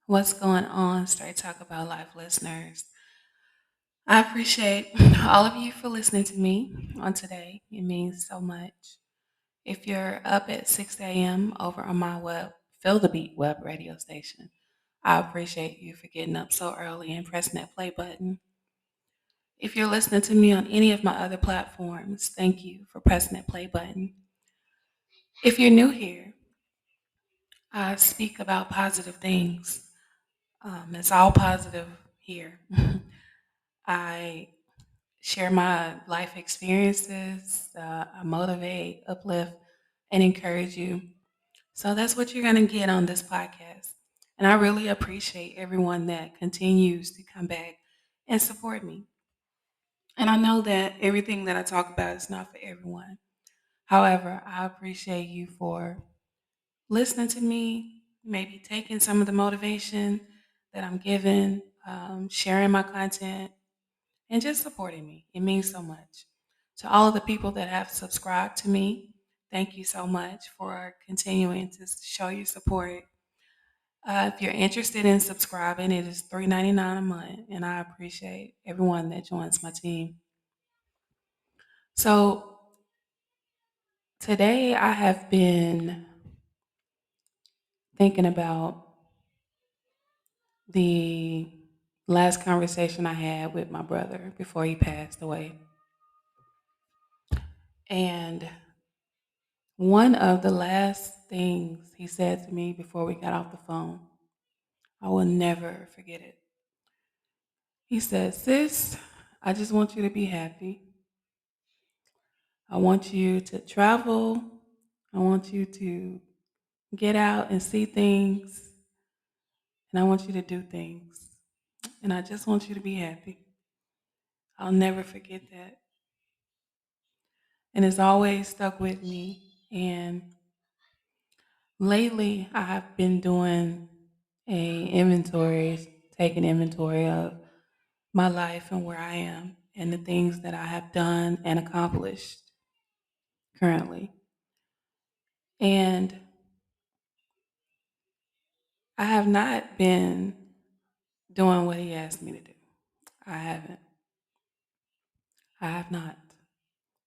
What's going on, Straight Talk About Life listeners? I appreciate all of you for listening to me on today. It means so much. If you're up at 6 a.m. over on my Feel the Beat web radio station, I appreciate you for getting up so early and pressing that play button. If you're listening to me on any of my other platforms, thank you for pressing that play button. If you're new here, I speak about positive things. It's all positive here. I share my life experiences. I motivate, uplift, and encourage you. So that's what you're going to get on this podcast. And I really appreciate everyone that continues to come back and support me. And I know that everything that I talk about is not for everyone. However, I appreciate you for listening to me, maybe taking some of the motivation that I'm giving, sharing my content, and just supporting me. It means so much. To all of the people that have subscribed to me, thank you so much for continuing to show your support. If you're interested in subscribing, it is $3.99 a month, and I appreciate everyone that joins my team. So today I have been thinking about the last conversation I had with my brother before he passed away. And one of the last things he said to me before we got off the phone, I will never forget it. He said, "Sis, I just want you to be happy. I want you to travel. I want you to get out and see things. And I want you to do things. And I just want you to be happy." I'll never forget that. And it's always stuck with me. And lately, I have been doing taking inventory of my life and where I am and the things that I have done and accomplished currently. And I have not been doing what he asked me to do. I haven't. I have not.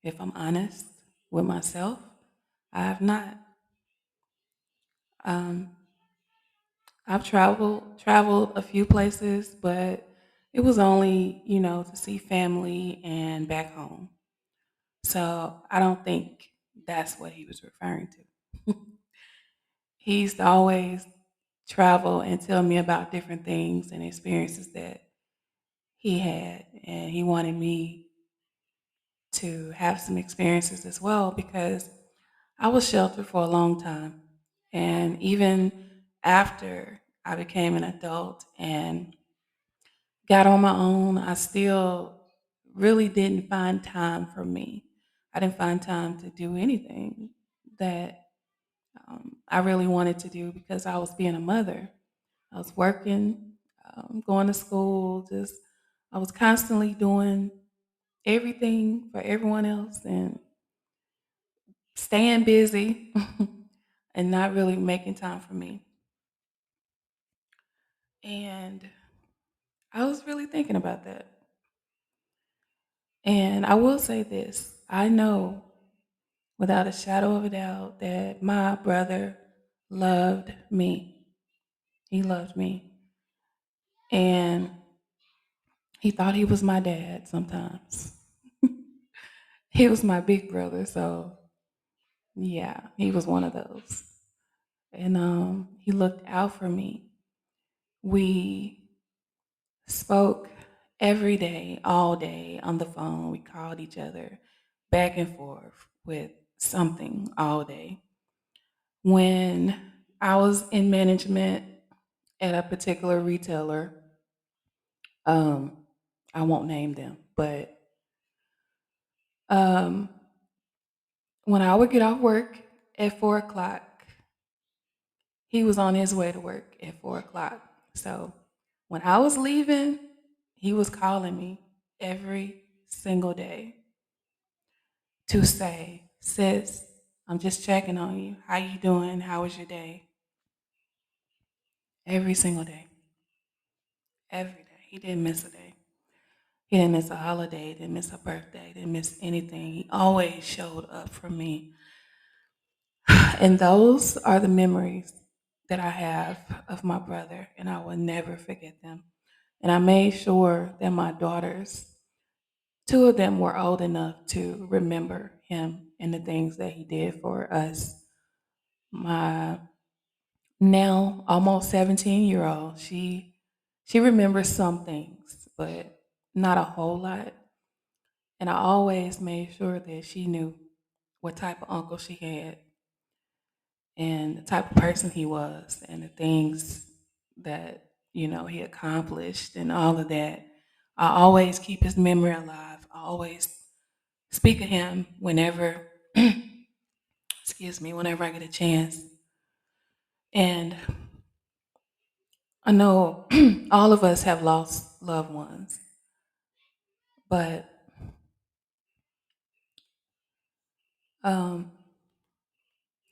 If I'm honest with myself, I have not. Um, I've traveled a few places, but it was only, to see family and back home. So I don't think that's what he was referring to. He used to always travel and tell me about different things and experiences that he had, and he wanted me to have some experiences as well because I was sheltered for a long time. And even after I became an adult and got on my own, I still really didn't find time for me. I didn't find time to do anything that I really wanted to do because I was being a mother. I was working, going to school, just I was constantly doing everything for everyone else and staying busy and not really making time for me. And I was really thinking about that. And I will say this, I know without a shadow of a doubt that my brother loved me. He loved me. And he thought he was my dad sometimes. He was my big brother, so yeah, he was one of those. And he looked out for me. We spoke every day, all day on the phone. We called each other back and forth with something all day. When I was in management at a particular retailer, um, I won't name them, but um, when I would get off work at 4 o'clock, he was on his way to work at 4 o'clock. So when I was leaving, he was calling me every single day to say, "Sis, I'm just checking on you. How you doing? How was your day?" Every single day. every day. He didn't miss a day. He didn't miss a holiday, didn't miss a birthday, didn't miss anything. He always showed up for me. And those are the memories that I have of my brother, and I will never forget them. And I made sure that my daughters, two of them were old enough to remember him and the things that he did for us. My now almost 17-year-old, she remembers some things, but not a whole lot. And I always made sure that she knew what type of uncle she had and the type of person he was and the things that, he accomplished and all of that. I always keep his memory alive. I always speak of him whenever, excuse me, whenever I get a chance. And I know all of us have lost loved ones, but um,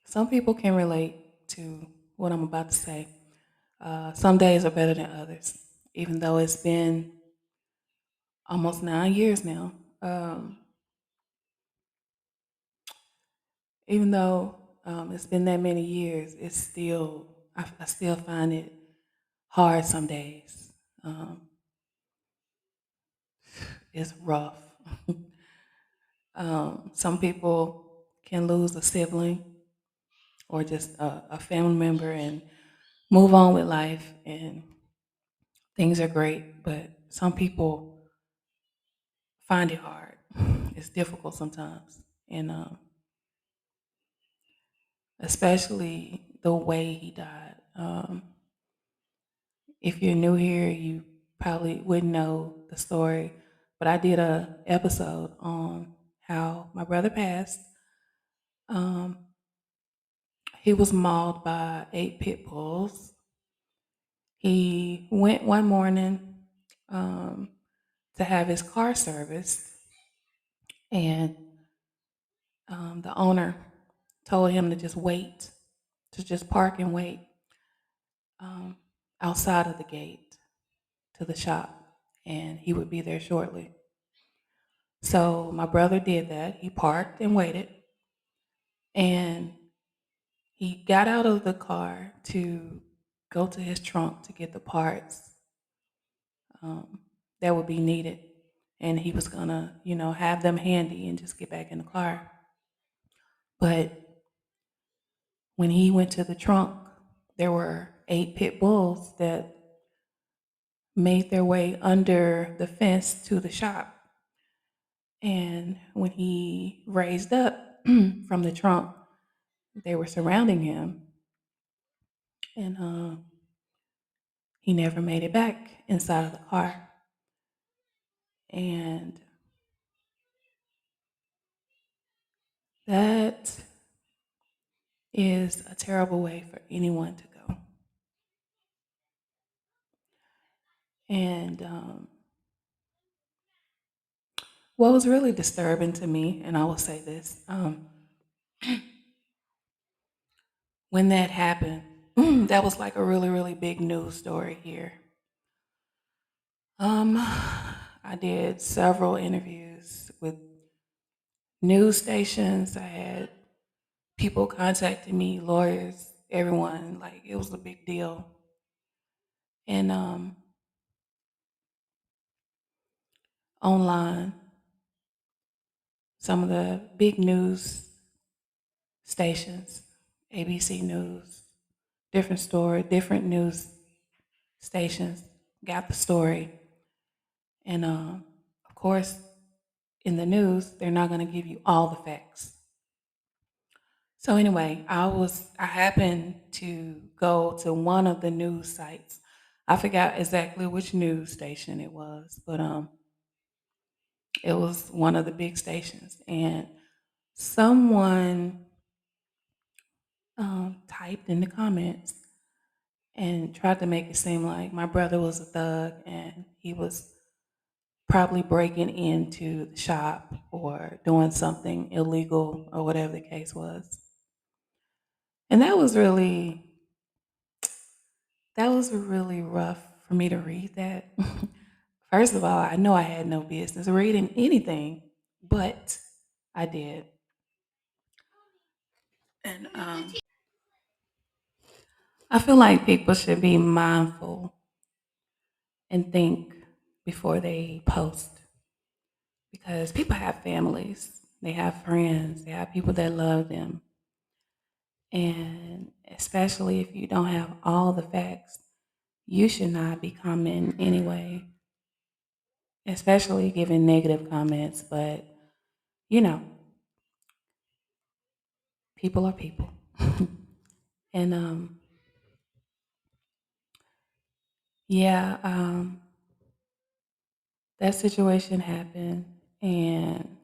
some people can relate to what I'm about to say. Some days are better than others, even though it's been almost 9 years now. Um, even though it's been that many years, I still find it hard some days. Um, it's rough. Some people can lose a sibling or just a family member and move on with life, and things are great. But some people find it hard. It's difficult sometimes, and especially the way he died. If you're new here, you probably wouldn't know the story, but I did a episode on how my brother passed. Um, he was mauled by 8 pit bulls. He went one morning um, to have his car serviced, and the owner told him to just wait, to just park and wait um, outside of the gate to the shop, and he would be there shortly. So my brother did that. He parked and waited, and he got out of the car to go to his trunk to get the parts um, that would be needed. And he was gonna, have them handy and just get back in the car. But when he went to the trunk, there were 8 pit bulls that made their way under the fence to the shop. And when he raised up from the trunk, they were surrounding him, and he never made it back inside of the car. And that is a terrible way for anyone to go. And what was really disturbing to me, and I will say this, when that happened, that was like a really, really big news story here. Um, I did several interviews with news stations. I had people contacting me, lawyers, everyone. Like it was a big deal. And online, some of the big news stations, ABC News, different story, different news stations got the story. And of course, in the news, they're not going to give you all the facts. So anyway, I happened to go to one of the news sites. I forgot exactly which news station it was, but it was one of the big stations, and someone typed in the comments and tried to make it seem like my brother was a thug and he was probably breaking into the shop or doing something illegal or whatever the case was. And that was really rough for me to read that. First of all, I know I had no business reading anything, but I did. And I feel like people should be mindful and think before they post because people have families, they have friends, they have people that love them. And especially if you don't have all the facts, you should not be commenting anyway, especially giving negative comments. But, you know, people are people. And yeah, that situation happened. And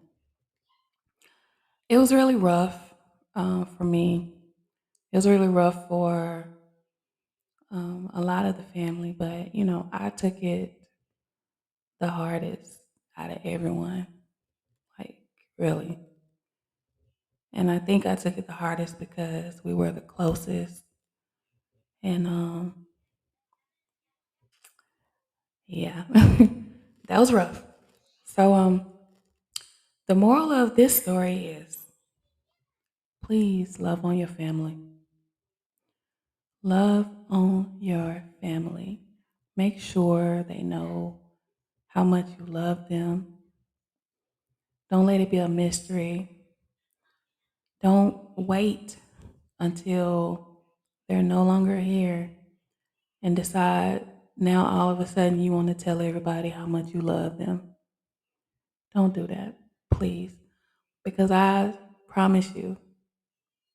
it was really rough for me. It was really rough for a lot of the family, but I took it the hardest out of everyone, like really. And I think I took it the hardest because we were the closest. And yeah, that was rough. So the moral of this story is please love on your family. Love on your family. Make sure they know how much you love them. Don't let it be a mystery. Don't wait until they're no longer here and decide now all of a sudden you want to tell everybody how much you love them. Don't do that, please. Because I promise you,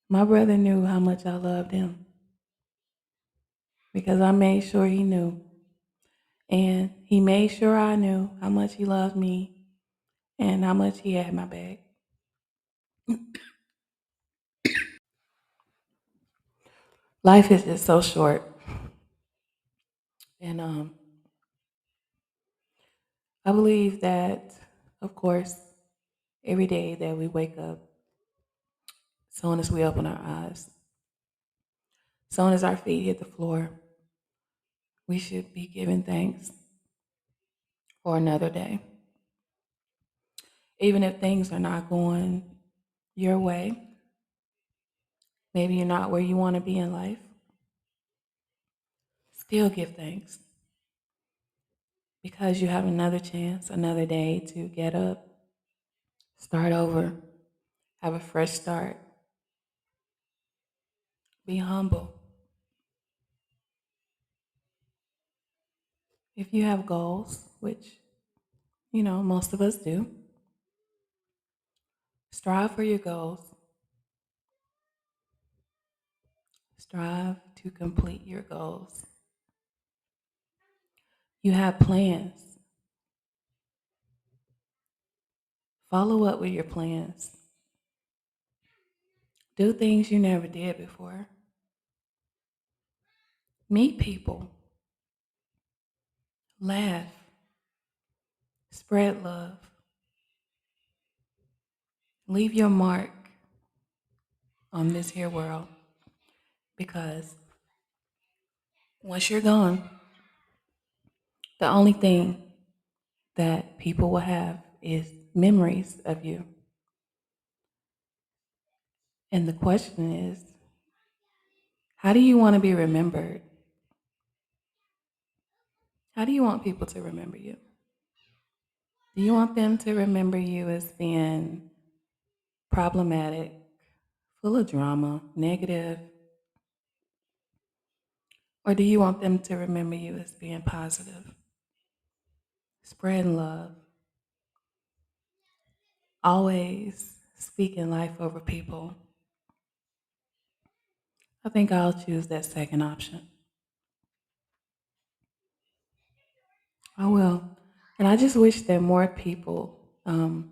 my brother knew how much I loved him because I made sure he knew. And he made sure I knew how much he loved me and how much he had my back. Life is just so short. And I believe that, of course, every day that we wake up, as soon as we open our eyes, as soon as our feet hit the floor, we should be giving thanks for another day. Even if things are not going your way, maybe you're not where you want to be in life, still give thanks because you have another chance, another day to get up, start over, have a fresh start, be humble. If you have goals, which, most of us do, strive for your goals, strive to complete your goals. You have plans, follow up with your plans, do things you never did before, meet people, laugh, spread love, leave your mark on this here world because once you're gone, the only thing that people will have is memories of you. And the question is, how do you want to be remembered? How do you want people to remember you? Do you want them to remember you as being problematic, full of drama, negative? Or do you want them to remember you as being positive, spreading love, always speaking life over people? I think I'll choose that second option. I will. And I just wish that more people, I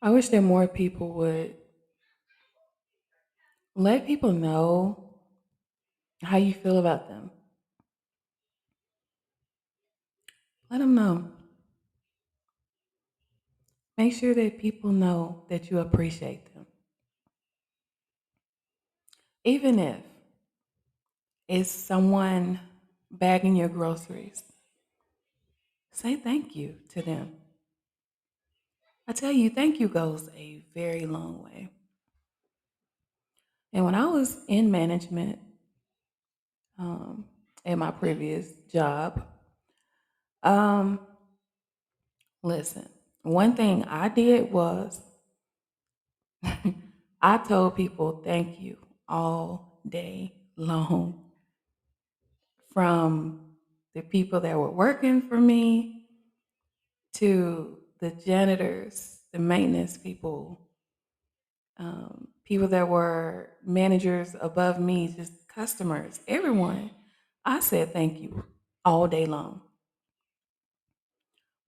wish that more people would let people know how you feel about them. Let them know. Make sure that people know that you appreciate them. Even if it's someone bagging your groceries. Say thank you to them. I tell you, thank you goes a very long way. And when I was in management um, at my previous job, um, listen, one thing I did was I told people thank you all day long, from the people that were working for me to the janitors, the maintenance people, people that were managers above me, just customers, everyone. I said thank you all day long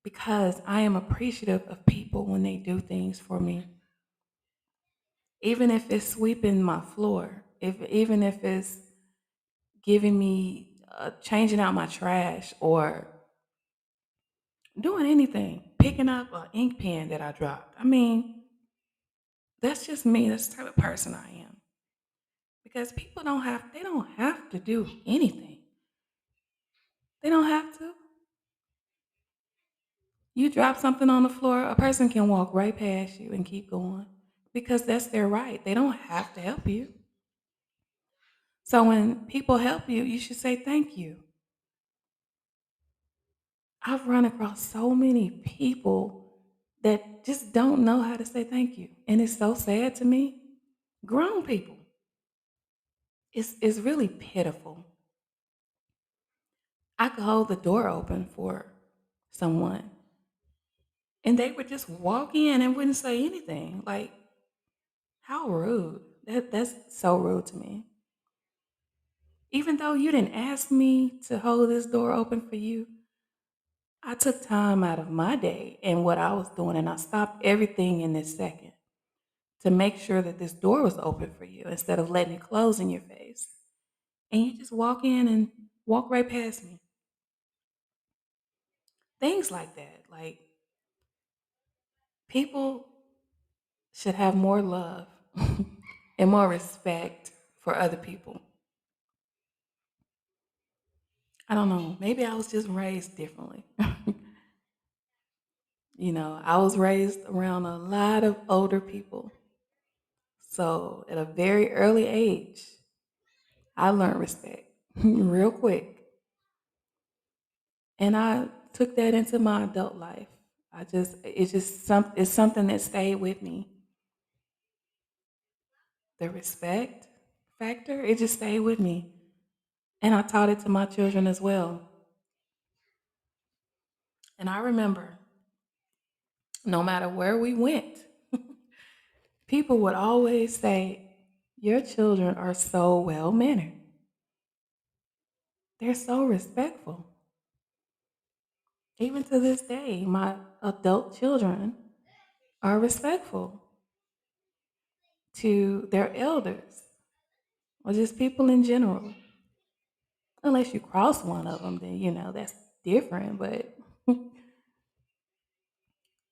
because I am appreciative of people when they do things for me. Even if it's sweeping my floor, if even if it's giving me changing out my trash or doing anything, picking up an ink pen that I dropped. I mean, that's just me. That's the type of person I am. Because people don't have to do anything. They don't have to. You drop something on the floor, a person can walk right past you and keep going because that's their right. They don't have to help you. So when people help you, you should say thank you. I've run across so many people that just don't know how to say thank you. And it's so sad to me. Grown people. It's really pitiful. I could hold the door open for someone and they would just walk in and wouldn't say anything. Like, how rude. That's so rude to me. Even though you didn't ask me to hold this door open for you, I took time out of my day and what I was doing and I stopped everything in this second to make sure that this door was open for you instead of letting it close in your face. And you just walk in and walk right past me. Things like that. Like, people should have more love and more respect for other people. I don't know. Maybe I was just raised differently. I was raised around a lot of older people. So at a very early age, I learned respect real quick. And I took that into my adult life. It's something that stayed with me. The respect factor, it just stayed with me. And I taught it to my children as well. And I remember no matter where we went, people would always say, your children are so well mannered. They're so respectful. Even to this day, my adult children are respectful to their elders or just people in general. Unless you cross one of them, then that's different. But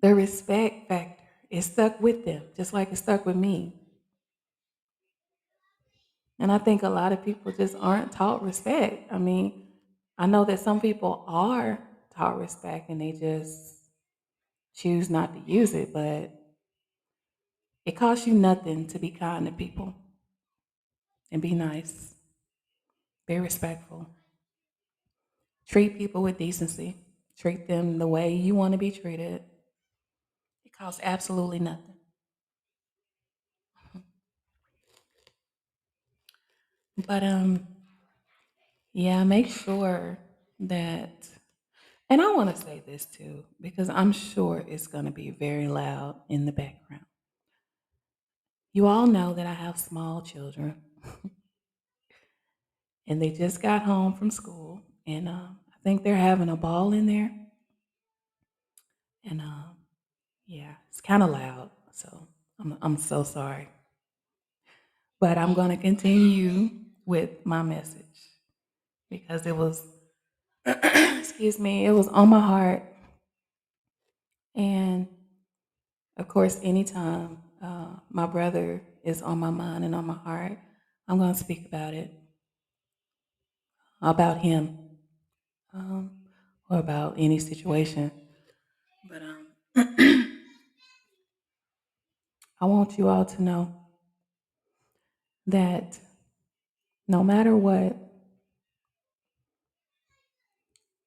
the respect factor is stuck with them, just like it stuck with me. And I think a lot of people just aren't taught respect. I mean, I know that some people are taught respect and they just choose not to use it, but it costs you nothing to be kind to people and be nice, be respectful, treat people with decency, treat them the way you want to be treated. It costs absolutely nothing. But yeah, make sure that, and I want to say this too because I'm sure it's going to be very loud in the background. You all know that I have small children and they just got home from school and I think they're having a ball in there and yeah, it's kind of loud. So I'm so sorry. But I'm going to continue with my message because it was, excuse me, it was on my heart. And of course, anytime my brother is on my mind and on my heart, I'm going to speak about it, about him. um, or about any situation. But I want you all to know that no matter what,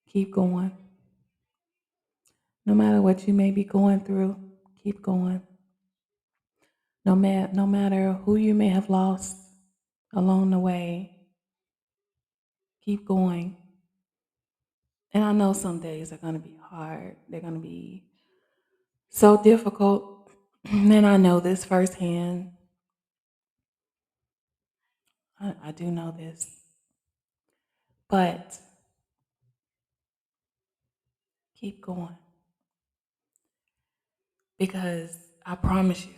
keep going. No matter what you may be going through, keep going. No matter who you may have lost along the way, keep going. And I know some days are going to be hard. They're going to be so difficult. And I know this firsthand. I do know this. But keep going. Because I promise you,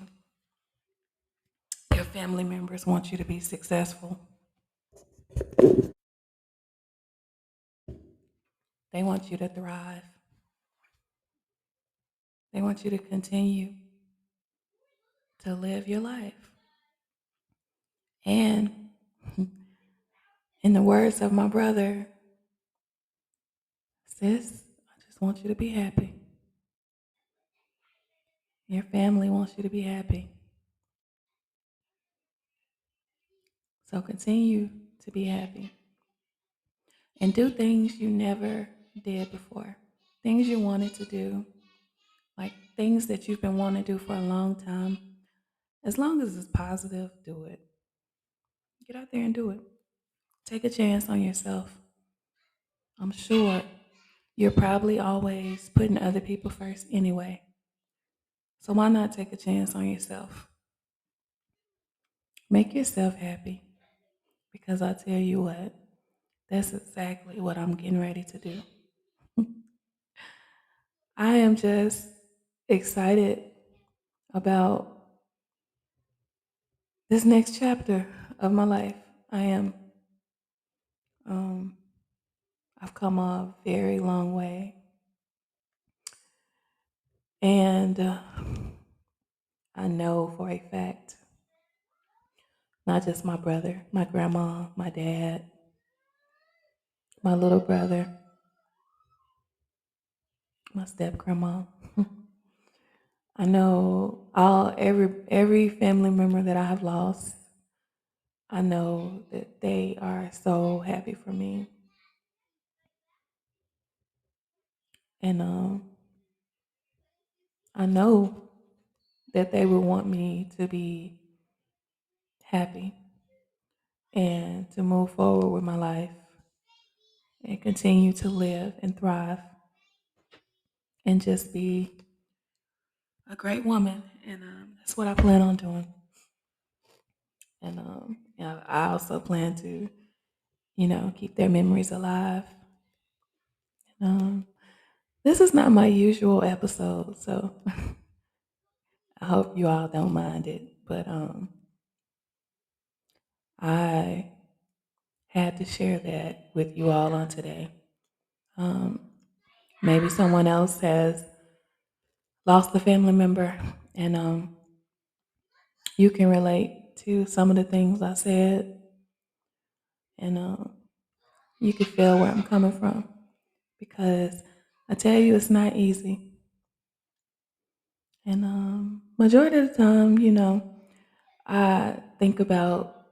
your family members want you to be successful. They want you to thrive. They want you to continue to live your life. And in the words of my brother, sis, I just want you to be happy. Your family wants you to be happy. So continue to be happy. And do things you never did before. Things you wanted to do. Like things that you've been wanting to do for a long time. As long as it's positive, do it. Get out there and do it. Take a chance on yourself. I'm sure you're probably always putting other people first anyway. So why not take a chance on yourself? Make yourself happy. Because I tell you what, that's exactly what I'm getting ready to do. I am just excited about this next chapter of my life. I am. Um, I've come a very long way. And I know for a fact, not just my brother, my grandma, my dad, my little brother, my step grandma. I know every family member that I have lost. I know that they are so happy for me, and I know that they would want me to be happy and to move forward with my life and continue to live and thrive and just be a great woman. And that's what I plan on doing. And yeah, I also plan to, keep their memories alive. Um, this is not my usual episode, so I hope you all don't mind it. But I had to share that with you all on today. Um, maybe someone else has lost a family member, and you can relate to some of the things I said, and you can feel where I'm coming from because I tell you, it's not easy. And majority of the time, I think about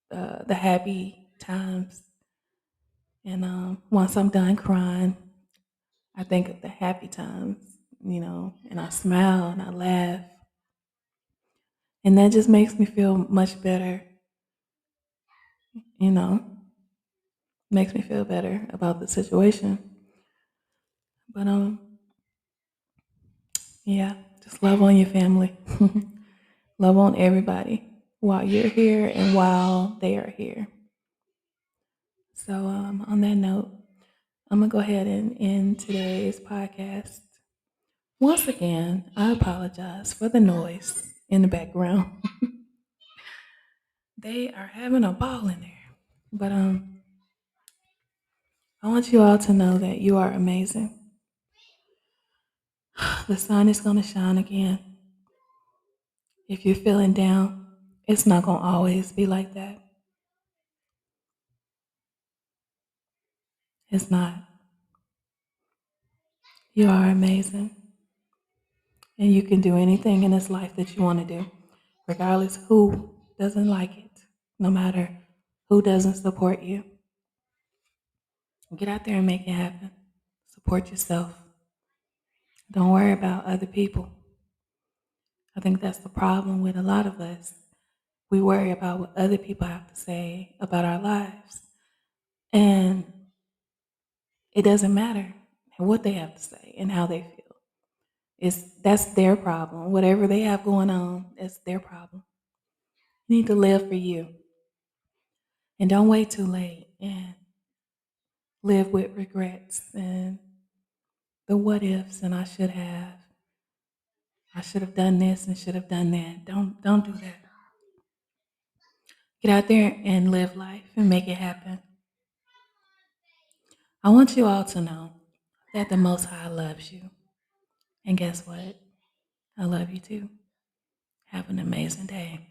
the happy times, and once I'm done crying, I think of the happy times, and I smile and I laugh, and that just makes me feel much better, you know, makes me feel better about the situation. But yeah, just love on your family, love on everybody while you're here and while they are here. So on that note, I'm gonna go ahead and end today's podcast. Once again, I apologize for the noise in the background. They are having a ball in there. But I want you all to know that you are amazing. The sun is gonna shine again. If you're feeling down, it's not gonna always be like that. It's not. You are amazing. And you can do anything in this life that you want to do, regardless who doesn't like it, no matter who doesn't support you. Get out there and make it happen. Support yourself. Don't worry about other people. I think that's the problem with a lot of us. We worry about what other people have to say about our lives. And it doesn't matter what they have to say and how they feel. That's their problem. Whatever they have going on, that's their problem. You need to live for you. And don't wait too late and live with regrets and the what ifs and I should have done this and should have done that. Don't do that. Get out there and live life and make it happen. I want you all to know that the Most High loves you. And guess what? I love you too. Have an amazing day.